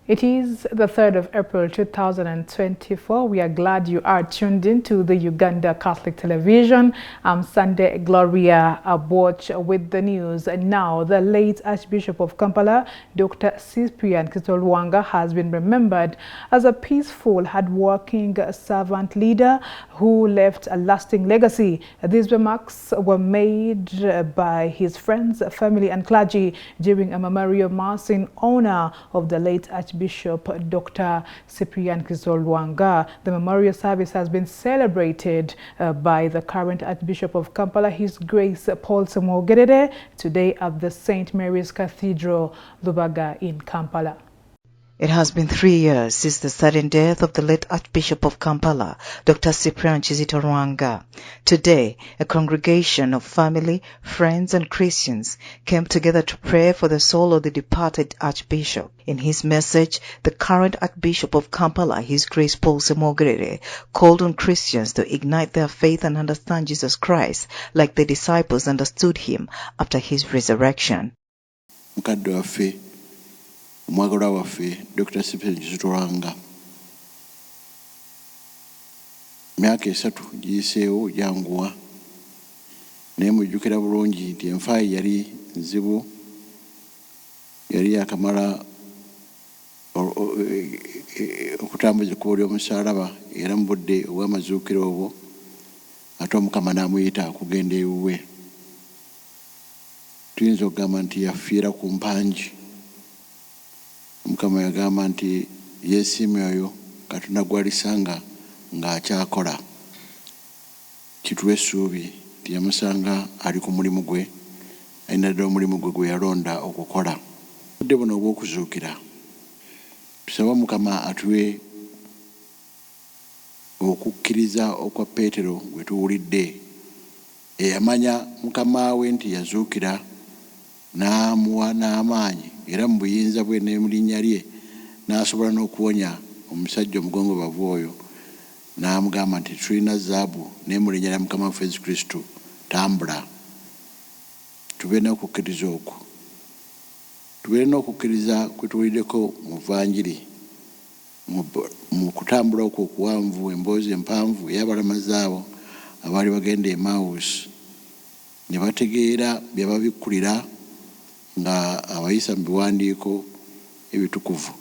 It is the 3rd of April 2024. We are glad you are tuned in to the Uganda Catholic Television. I'm Sunday Gloria Aboch with the news. And now, the late Archbishop of Kampala, Dr. Cyprian Kitolwanga, has been remembered as a peaceful, hardworking servant leader who left a lasting legacy. These remarks were made by his friends, family and clergy during a memorial mass in honor of the late Archbishop Dr. Cyprian Kitolwanga. The memorial service has been celebrated by the current Archbishop of Kampala, His Grace Paul Semwogerere, today at the St. Mary's Cathedral, Lubaga in Kampala. It has been 3 years since the sudden death of the late Archbishop of Kampala, Dr. Cyprian Kitolwanga. Today, a congregation of family, friends and Christians came together to pray for the soul of the departed Archbishop. In his message, the current Archbishop of Kampala, His Grace Paul Semwogerere, called on Christians to ignite their faith and understand Jesus Christ like the disciples understood him after his resurrection. Omwagalwa waffe Dr. Cyprian Kitolwanga myaka 3 giyiseewo janguwa naye mujjukira bulungi nti enfa yali nzibu, yali yakamala okutambuza ekkubo ly'omusaalaba era mu budde obw'amazuukiro obwo ate Omukama n'amuyita okugenda ewuwe. Tuyinza okugamba nti yafiira ku mpangi. Mukama yagamba nti yeesiimye oyo Katonda gw'alisanga ng'akyakola. Kituwe essuubi nti yamusanga ali ku mulimu gwe, alina ddala omulimu gwe gwe yalonda okukola. Budde buno obw'okuzuukira tusaba Mukama atuwe okukkiriza okwa Peetero gwe tuwulidde, eyamanya Mukama we nti yazuukira n'amuwa n'amaanyi era mu buyinza bwe ne mu linnya lye n'asobola n'okuwonya omusajja omugongobavu oyo, n'amugamba nti tulina zaabu naye mu linnya lya Mukama waffe Yesu Kristo tambula. Tubeere n'okukkiriza okwo, tubeere n'okukkiriza kwe tuwuliddeko mu Vanjiri, mu kutambula okwo okuwanvu, emboozi empanvu ey'abalamazi abo abaali bagenda Emmaus ne bategeera bye babikkulira nga abayisa mu biwandiiko ebitukuvu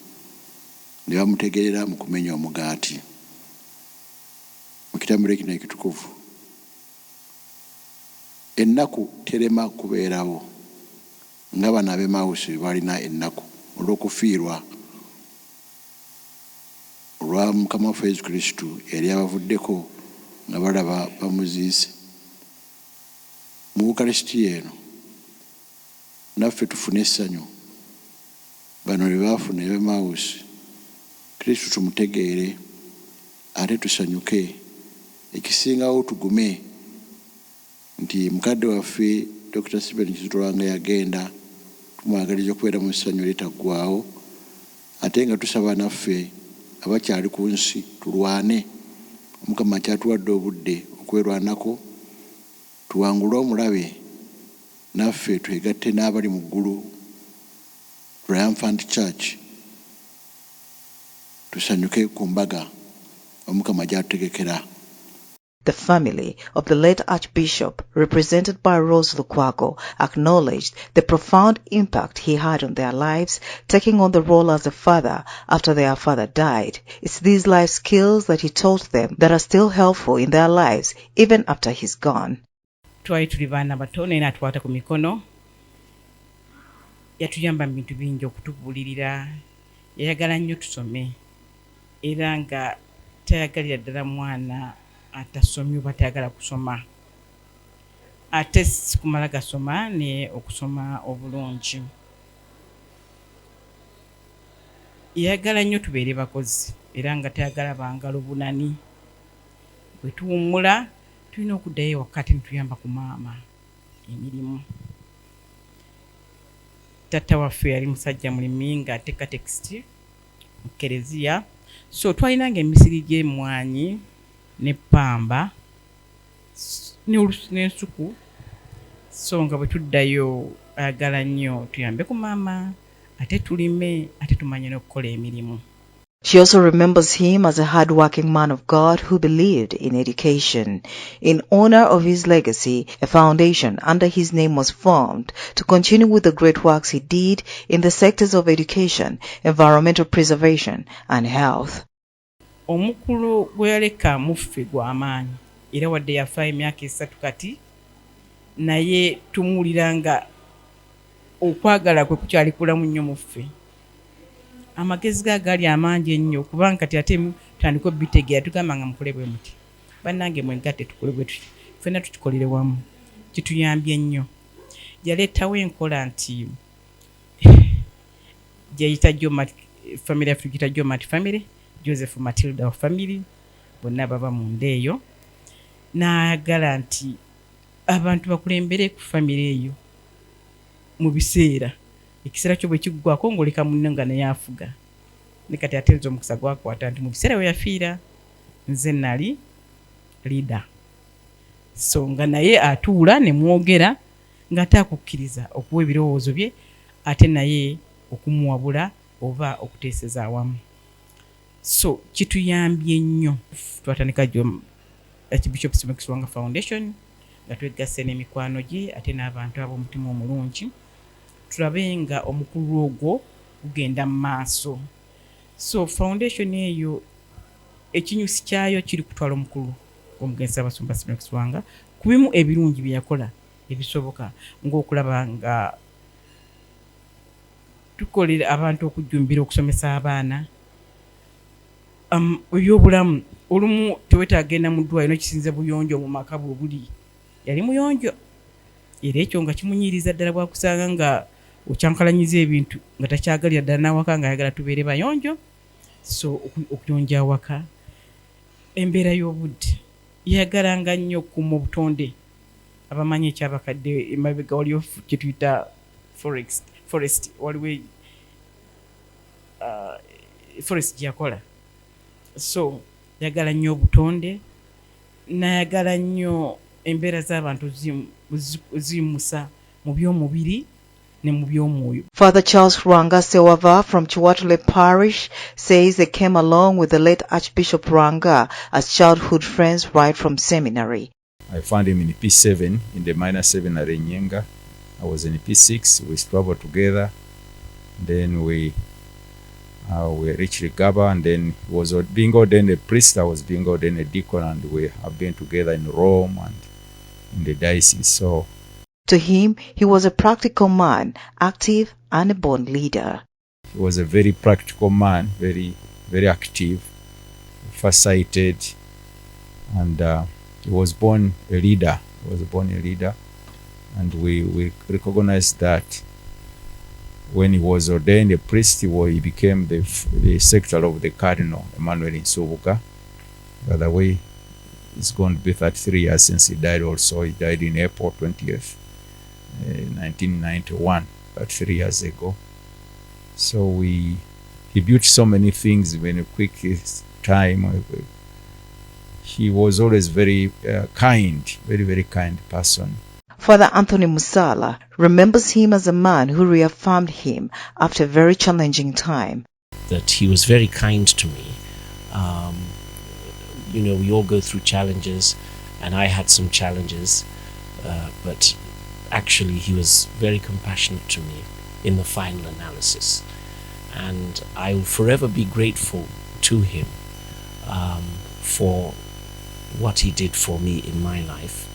ne bamutegeerera mu kumenya omugaati. Mu kitambiro kino ekitukuvu ennaku terema kubeerawo nga bano ab'Emmaus balina ennaku olw'okufiirwa olwa Mukama waffe Yesu Kristo yali abavuddeko nga balaba bamuziise. Mu Ukarisitiya eno naffe tufune essanyu bano lye baafuna Emmaus. Kristo tumutegeere ate tusanyuke. Ekisingawo tugume nti mukadde waffe Dr. Cyprian Kitolwanga yagenda, tumwagaliza okubeera mu ssanyu litaggwaawo, ate nga tusaba naffe abakyali ku nsi tulwane. Omukama kyatuwadde obudde okwerwanako, tuwangule omulabe naffe twegatte n'abali mu ggulu, Triumphant Church, tusanyuke ku mbaga Omukama gy'atutegekera. The family of the late Archbishop, represented by Rose Lukwago, acknowledged the profound impact he had on their lives, taking on the role as a father after their father died. It's these life skills that he taught them that are still helpful in their lives, even after he's gone. Twali tuli baana bato naye n'atukwata ku mikono, yatuyamba mu bintu bingi okutubuulirira, yayagala nnyo tusome era nga tayagalira ddala mwana atasomye oba tayagala kusoma, ate sikumala gasoma ne okusoma obulungi. Yayagala nnyo tubeere bakozi era nga tayagala bangalo bunani. Bwe tuwummula tulina okuddayo wakati netuyamba ku maama emirimu. Taata waffe yali musajja mulimi ng'ateeka tekisiti mu Kereziya, so twalinanga emisiri gy'emmwanyi ne ppamba n'ensuku, so nga bwe tuddayo ayagala nnyo tuyambe ku maama ate tulime ate tumanye n'okukola emirimu. She also remembers him as a hard-working man of God who believed in education. In honor of his legacy, a foundation under his name was formed to continue with the great works he did in the sectors of education, environmental preservation, and health. Omukulu gwe yaleka muffe gwa maanyi era wadde yafa emyaka 3 kati naye tumuwulira nga okwagala kwe kukyali kulamu nnyo muffe. Amagezi ga gali amangi ennyo kubanga kati ate tutandika obitegeera tugamba nga mukole bwe muti bannange mwegatte tukole bwe tuti ffenna tukikolere wamu kituyambye nnyo. Yaleetawo enkola nti gyeyita family yaffe giyita Jomat family, Joseph Matilda family, bonna baba mu nda eyo. N'ayagala nti abantu bakulembere ku family eyo mu biseera ekiseera kyo bwe kiggwako ng'oleka munno nga naye afuga. Ne kati atenza omukisa gwakwata nti mu biseera we yafiira nze nali leader, so nga naye atuula ne mwogera ng'ate akukkiriza okuwa ebirowoozo bye ate naye okumuwabula oba okuteeseza awamu. So kituyambye nnyo. Twatandika Archbishop Kiwanga Foundation nga twegasse n'emikwano gye ate n'abantu ab'omutima omulungi tulabe nga omukulu ogwo gugenda mu maaso. So foundation eyo ekinyusi kyayo kiri kutwala omukulu omugenzi Abasumba Kiwanga ku bimu ebirungi bye yakola ebisoboka ng'okulaba nga tukolera abantu okujjumbira okusomesa abaana ebyobulamu. Olumu tewetaaga genda mu ddwaliro kisinze buyonjo mu maka buli yali muyonjo era ekyo nga kimunyiriza ddala bwakusanga nga okyankalanyiza ebintu nga takyagalira ddala n'awaka nga ayagala tubeere bayonjo. So okuyonja awaka, embeera y'obudde yayagalanga nnyo okukuma obutonde. Abamanyi ekyabakadde emabega waliyo kye tuyita forest waliwo forest gyakola. So yagala nnyo obutonde, nayagala nnyo embeera z'abantu zimusa mu by'omubiri ne mu by'omwoyo. Father Charles Rwanga Sewava from Chiwatule Parish says they came along with the late Archbishop Rwanga as childhood friends right from seminary. I found him in P7 in the minor seminary in Nyenga. I was in P6. We traveled together. Then we reached Gaba, and then he was being ordained a priest. I was being ordained a deacon, and we have been together in Rome and in the diocese. So, to him, he was a practical man, active and a born leader. He was a very practical man, very, very active, farsighted, and he was born a leader. He was born a leader, and we recognized that when he was ordained a priest, he became the secretary of the Cardinal Emmanuel in Subuka. By the way, it's going to be 33 years since he died also. He died in April 20th, 1991, about 3 years ago. So he built so many things in a quick time. He was always very kind, very, very kind person. Father Anthony Musala remembers him as a man who reaffirmed him after a very challenging time. That he was very kind to me. We all go through challenges, and I had some challenges, but actually he was very compassionate to me in the final analysis. And I will forever be grateful to him for what he did for me in my life,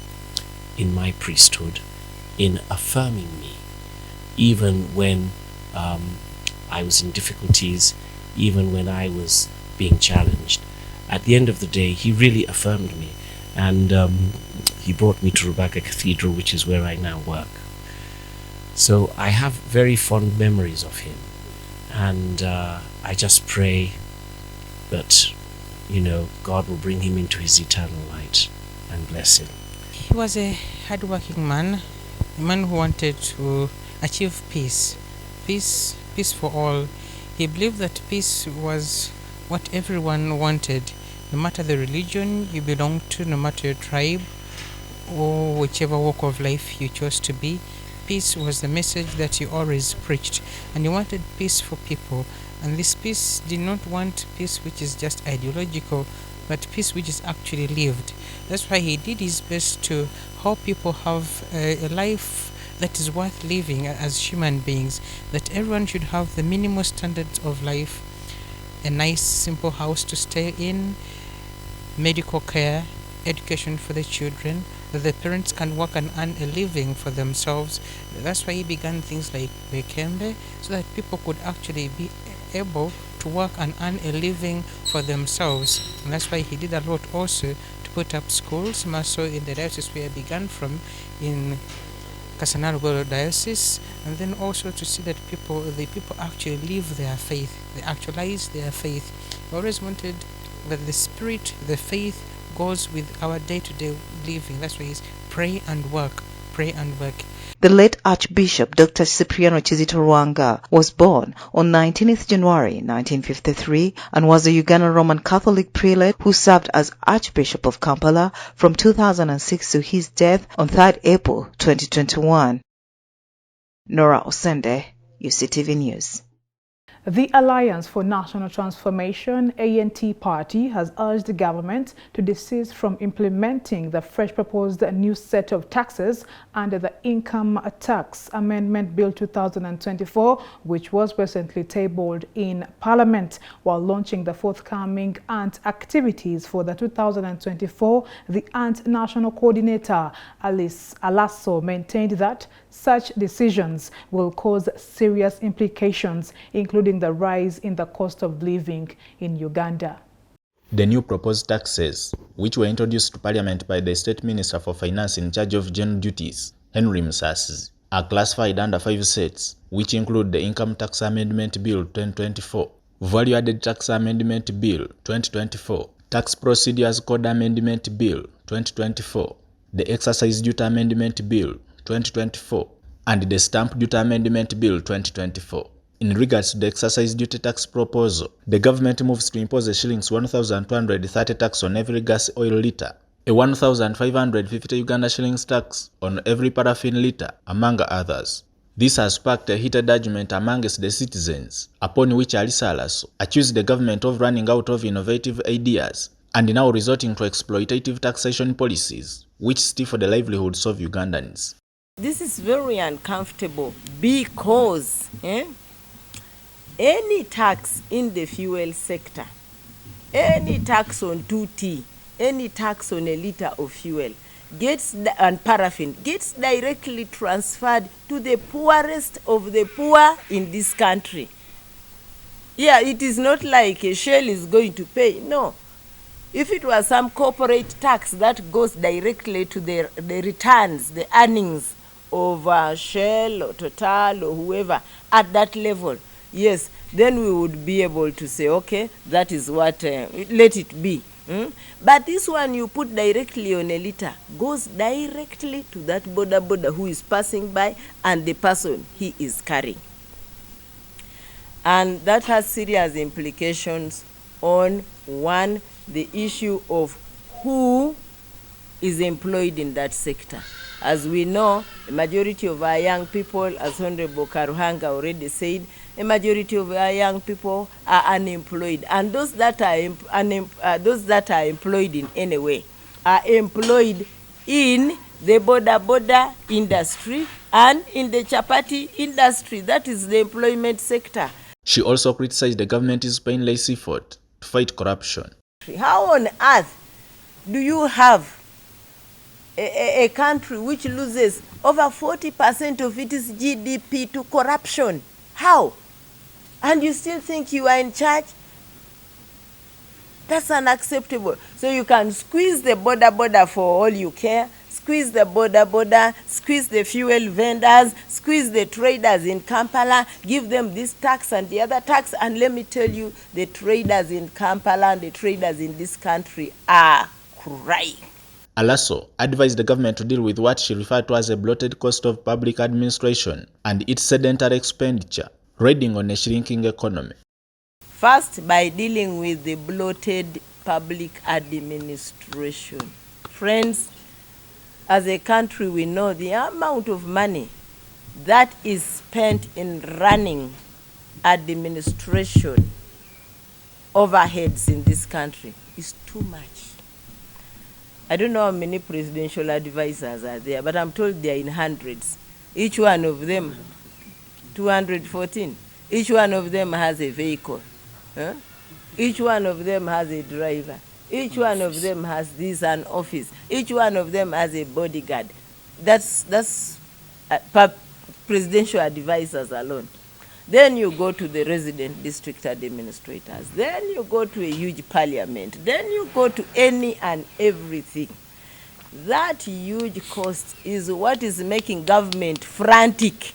in my priesthood, in affirming me, even when I was in difficulties, even when I was being challenged. At the end of the day, he really affirmed me, and he brought me to Rebecca Cathedral, which is where I now work. So I have very fond memories of him, and I just pray that, God will bring him into his eternal light and bless him. He was a hard-working man, a man who wanted to achieve peace for all. He believed that peace was what everyone wanted, no matter the religion you belong to, no matter your tribe, or whichever walk of life you chose to be. peace was the message that he always preached, and he wanted peace for people. And this peace did not want peace which is just ideological, but peace which is actually lived. That's why he did his best to help people have a life that is worth living as human beings, that everyone should have the minimal standards of life, a nice simple house to stay in, medical care, education for the children, that the parents can work and earn a living for themselves. That's why he began things like Bekembe, so that people could actually be able to work and earn a living for themselves. And that's why he did a lot also to put up schools, so in the diocese where I began from, in Kasanarugoro diocese, and then also to see that the people actually live their faith, they actualize their faith. We always wanted that the spirit, the faith, goes with our day-to-day living. That's why it's pray and work, pray and work. The late Archbishop Dr. Cipriano Kizito Rwanga was born on 19th January 1953 and was a Ugandan Roman Catholic prelate who served as Archbishop of Kampala from 2006 to his death on 3rd April 2021. Nora Osende, UCTV News. The Alliance for National Transformation (ANT) party has urged the government to desist from implementing the fresh proposed new set of taxes under the Income Tax Amendment Bill 2024, which was recently tabled in Parliament. While launching the forthcoming ANT activities for the 2024, the ANT National Coordinator Alice Alasso maintained that such decisions will cause serious implications, including the rise in the cost of living in Uganda. The new proposed taxes, which were introduced to Parliament by the State Minister for Finance in charge of general duties, Henry Musasi, are classified under 5 sets, which include the Income Tax Amendment Bill 2024, Value Added Tax Amendment Bill 2024, Tax Procedures Code Amendment Bill 2024, the Excise Duty Amendment Bill 2024, and the Stamp Duty Amendment Bill 2024. In regards to the excise duty tax proposal, the government moves to impose a shillings 1,230 tax on every gas oil litre, a 1,550 Uganda shillings tax on every paraffin litre, among others. This has sparked a heated argument amongst the citizens, upon which Alisa Alasso accused the government of running out of innovative ideas and now resorting to exploitative taxation policies, which stifle the livelihoods of Ugandans. This is very uncomfortable because any tax in the fuel sector, any tax on 2T, any tax on a liter of fuel and paraffin gets directly transferred to the poorest of the poor in this country. Yeah, it is not like a Shell is going to pay. No. If it was some corporate tax that goes directly to the returns, the earnings of Shell or Total or whoever at that level, yes, then we would be able to say, okay, that is what, let it be. But this one you put directly on a liter goes directly to that border who is passing by and the person he is carrying. And that has serious implications on, one, the issue of who is employed in that sector. As we know, a majority of our young people, as Honorable Karuhanga already said, a majority of our young people are unemployed. And those that are employed in any way are employed in the border industry and in the chapati industry. That is the employment sector. She also criticized the government's painless effort to fight corruption. How on earth do you have a country which loses over 40% of its GDP to corruption? How? And you still think you are in charge? That's unacceptable. So you can squeeze the border for all you care, squeeze the border, squeeze the fuel vendors, squeeze the traders in Kampala, give them this tax and the other tax, and let me tell you, the traders in Kampala and the traders in this country are crying. Alasso advised the government to deal with what she referred to as a bloated cost of public administration and its sedentary expenditure, riding on a shrinking economy. First, by dealing with the bloated public administration. Friends, as a country, we know the amount of money that is spent in running administration overheads in this country is too much. I don't know how many presidential advisors are there, but I'm told they are in hundreds. Each one of them, 214. Each one of them has a vehicle. Huh? Each one of them has a driver. Each one of them has an office. Each one of them has a bodyguard. That's presidential advisors alone. Then you go to the resident district administrators. Then you go to a huge parliament. Then you go to any and everything. That huge cost is what is making government frantic.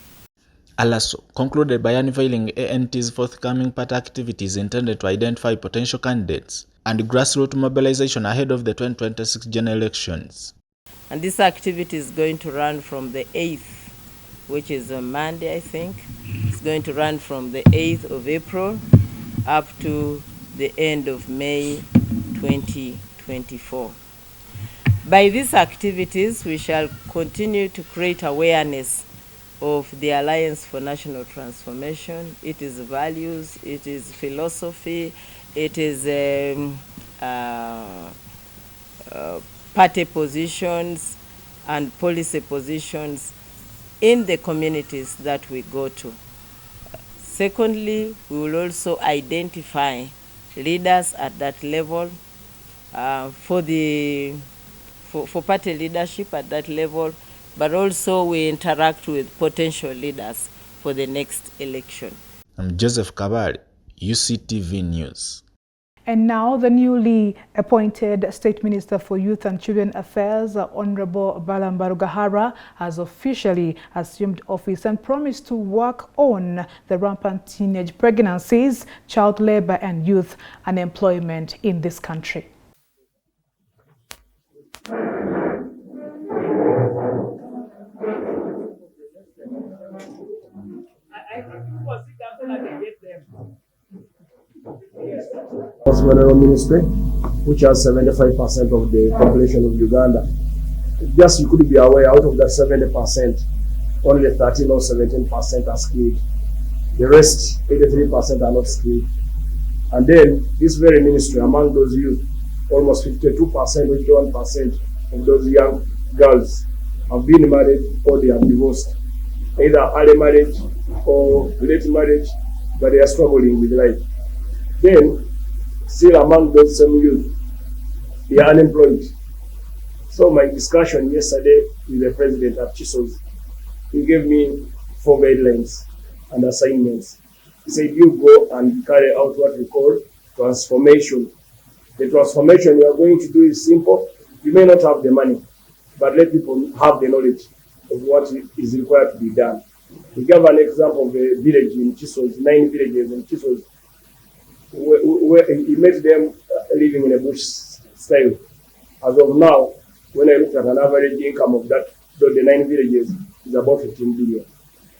Alaso concluded by unveiling ANT's forthcoming party activities intended to identify potential candidates and grassroots mobilization ahead of the 2026 general elections. And this activity is going to run from the 8th, which is a Monday, I think. It's going to run from the 8th of April up to the end of May 2024. By these activities, we shall continue to create awareness of the Alliance for National Transformation. It is values, it is philosophy, it is party positions and policy positions in the communities that we go to. Secondly, we will also identify leaders at that level for party leadership at that level, but also we interact with potential leaders for the next election. I'm Joseph Kabari, Uctv News. And now the newly appointed State Minister for Youth and Children Affairs, Honorable Balamba Rugahara, has officially assumed office and promised to work on the rampant teenage pregnancies, child labor and youth unemployment in this country. Federal Ministry, which has 75% of the population of Uganda. Just you could be aware, out of that 70%, only 13 or 17% are skilled. The rest, 83% are not skilled. And then this very ministry, among those youth, almost 52%, 51% of those young girls have been married or they have divorced, either early marriage or late marriage, but they are struggling with life. Then, still among those same youth, they are unemployed. So my discussion yesterday with the president at Chisos, he gave me 4 guidelines and assignments. He said, you go and carry out what we call transformation. The transformation you are going to do is simple. You may not have the money, but let people have the knowledge of what is required to be done. He gave an example of a village in Chisos, 9 villages in Chisos, where he made them living in a bush style. As of now, when I looked at an average income of the 9 villages, is about 15 billion.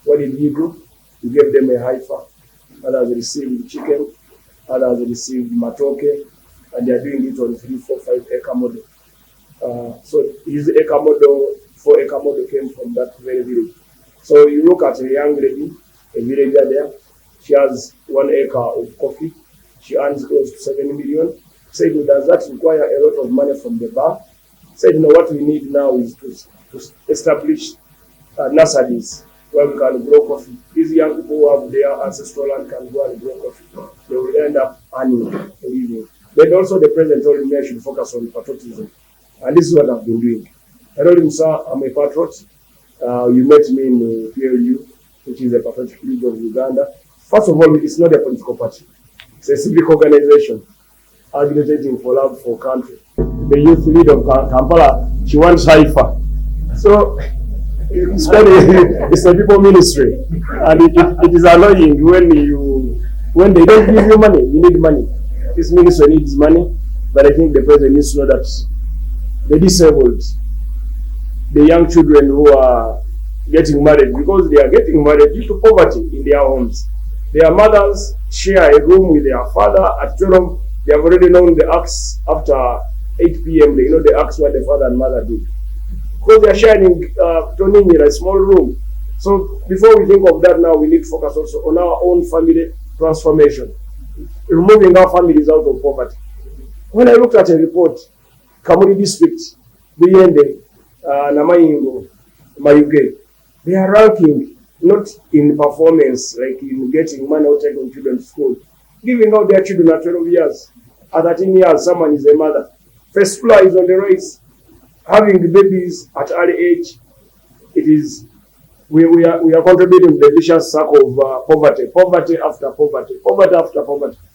What did he do? He gave them a heifer. Others received chicken, others received matoke, and they are doing it on 3, 4, 5 acre model. So his acre model, 4 acre model came from that very village. So you look at a young lady, a villager there, she has 1 acre of coffee. She earns close to 7 million. Said, does that require a lot of money from the bar? Said, what we need now is to establish nurseries where we can grow coffee. These young people who have their ancestral land can go and grow coffee. They will end up earning a living. Then also the president told me I should focus on patriotism. And this is what I've been doing. I told him, sir, I'm a patriot. You met me in PLU, which is the Patriotic League of Uganda. First of all, it's not a political party. It's a civic organization agitating for love for country. The youth leader of Kampala, she wants haifa. So it's it's a people ministry. And it is annoying when they don't give you money, you need money. This ministry needs money, but I think the president needs to know that the disabled, the young children who are getting married, because they are getting married due to poverty in their homes. Their mothers share a room with their father. At 12, they have already known the acts after 8 p.m. They know the acts what the father and mother do. Because they are sharing turning in a small room. So before we think of that now, we need to focus also on our own family transformation, removing our families out of poverty. When I looked at a report, Kamuri district, Buyende, Namayingo, Mayuge, they are ranking not in performance, like in getting money out taking children to school, giving out their children at 12 years. At 13 years, someone is a mother. First floor is on the rise. Having babies at early age, it is we are contributing to the vicious circle of poverty after poverty.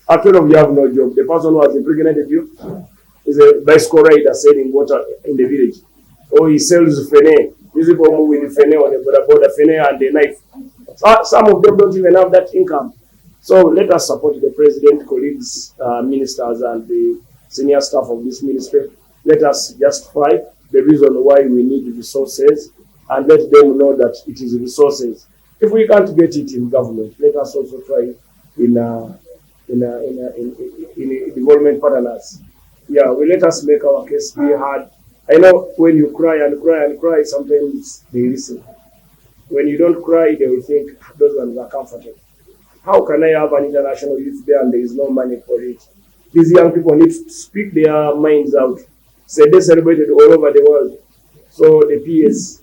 At 12 you have no job. The person who has impregnated you is a bicycle rider selling water in the village, or he sells fene. These people move with fene on the border, fene and the knife. Some of them don't even have that income. So let us support the president, colleagues, ministers, and the senior staff of this ministry. Let us justify the reason why we need resources, and let them know that it is resources. If we can't get it in government, let us also try in development partners. Yeah, let us make our case be heard. I know when you cry and cry and cry, sometimes they listen. When you don't cry, they will think those ones are comfortable. How can I have an international youth there and there is no money for it? These young people need to speak their minds out. So they celebrated all over the world. So the PS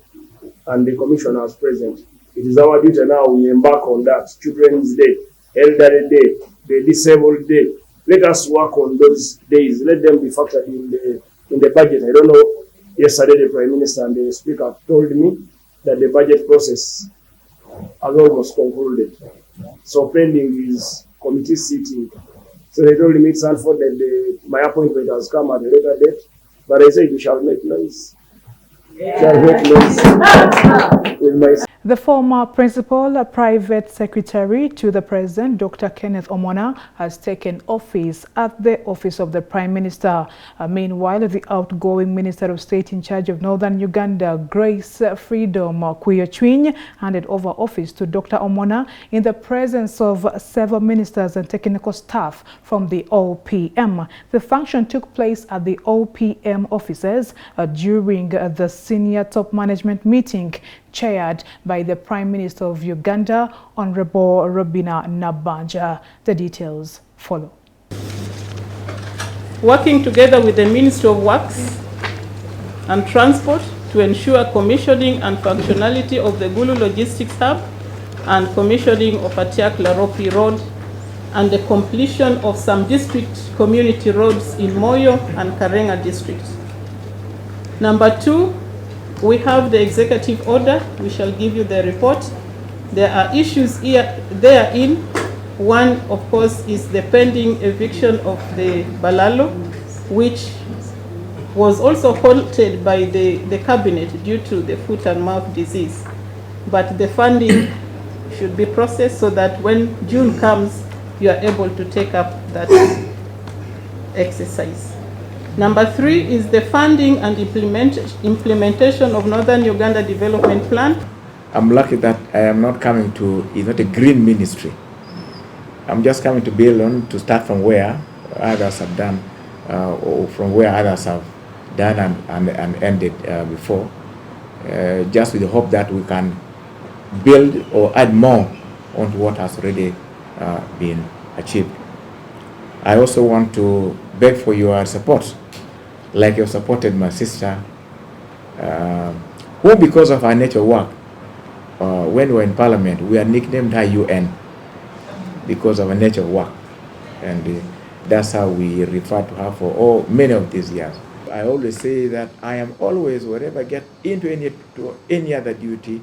and the commissioners present, it is our duty now, we embark on that. Children's Day, Elderly Day, the Disabled Day. Let us work on those days. Let them be factored in the budget. I don't know, yesterday the Prime Minister and the Speaker told me that the budget process has almost concluded. So pending is committee sitting. So they told me it's unfortunate that my appointment has come at a later date, but I said we shall make noise. The former principal private secretary to the president, Dr. Kenneth Omona, has taken office at the office of the Prime Minister. Meanwhile, the outgoing Minister of State in charge of Northern Uganda, Grace Freedom Kuyachwiny, handed over office to Dr. Omona in the presence of several ministers and technical staff from the OPM. The function took place at the OPM offices during the senior top management meeting chaired by the Prime Minister of Uganda, Honorable Robina Nabanja. The details follow. Working together with the Ministry of Works and Transport to ensure commissioning and functionality of the Gulu Logistics Hub and commissioning of Atiak Laropi Road and the completion of some district community roads in Moyo and Karenga districts. Number 2, we have the executive order. We shall give you the report. There are issues here therein. One, of course, is the pending eviction of the Balalo, which was also halted by the cabinet due to the foot and mouth disease. But the funding should be processed so that when June comes, you are able to take up that exercise. Number 3 is the funding and implementation of Northern Uganda Development Plan. I'm lucky that I am not coming to, it's not a green ministry. I'm just coming to build on, to start from where others have done, or from where others have done and ended before, just with the hope that we can build or add more onto what has already been achieved. I also want to beg for your support, like you supported my sister, who because of her nature work, when we were in Parliament, we are nicknamed her UN because of her nature work, and that's how we refer to her for many of these years. I always say that I am always, wherever I get into any other duty,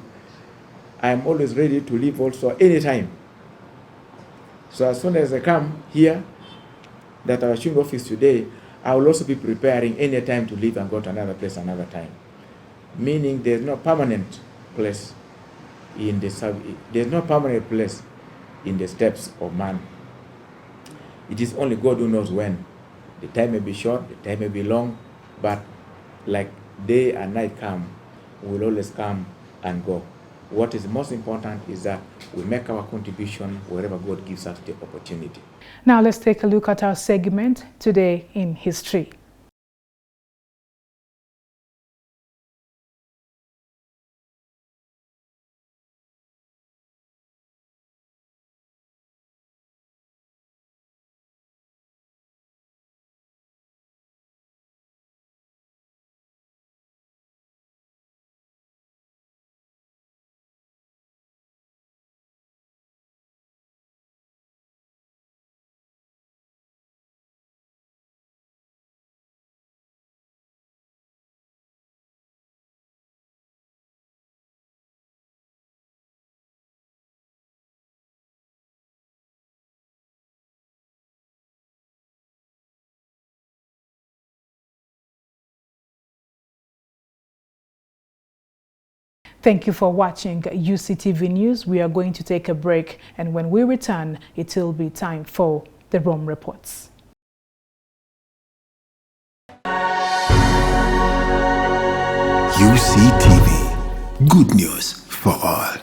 I am always ready to leave also anytime. So as soon as I come here, that I assumed office today, I will also be preparing any time to leave and go to another place another time. Meaning there's no permanent place in the steps of man. It is only God who knows when. The time may be short, the time may be long, but like day and night come, we will always come and go. What is most important is that we make our contribution wherever God gives us the opportunity. Now let's take a look at our segment, Today in History. Thank you for watching UCTV News. We are going to take a break, and when we return, it will be time for the Rome Reports. UCTV, good news for all.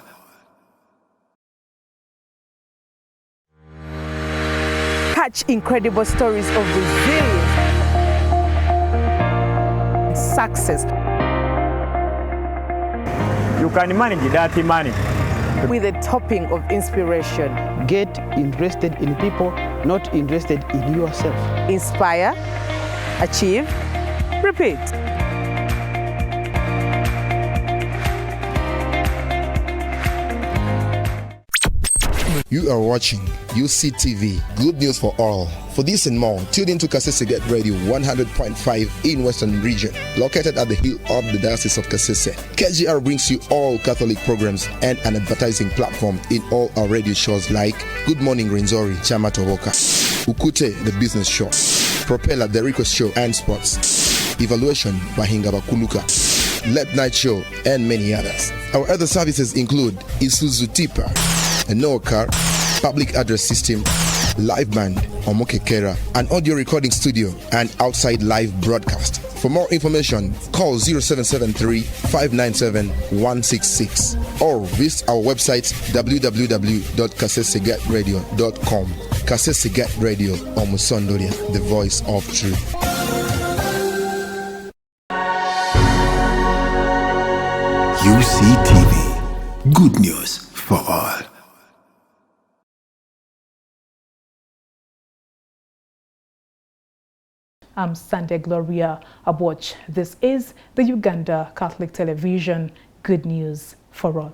Catch incredible stories of resilience, success. You can manage that money with a topping of inspiration. Get interested in people, not interested in yourself. Inspire, achieve, repeat. You are watching UCTV, good news for all. For this and more, tune into Kasese Get Radio 100.5 in Western Region, located at the hill of the Diocese of Kasese. KGR brings you all Catholic programs and an advertising platform in all our radio shows like Good Morning Renzori, Chama Towoka, Ukute, the business show, Propeller, the request show and sports, Evaluation, Bahinga Bakuluka, Late Night Show, and many others. Our other services include Isuzu Tipa, a no car, public address system, live band, Omokekera, an audio recording studio, and outside live broadcast. For more information, call 0773-597-166 or visit our website www.kasesegatradio.com. Kasese Radio, Omusondoria, the voice of truth. UCTV, good news for all. I'm Sunday Gloria Aboch. This is the Uganda Catholic Television, good news for all.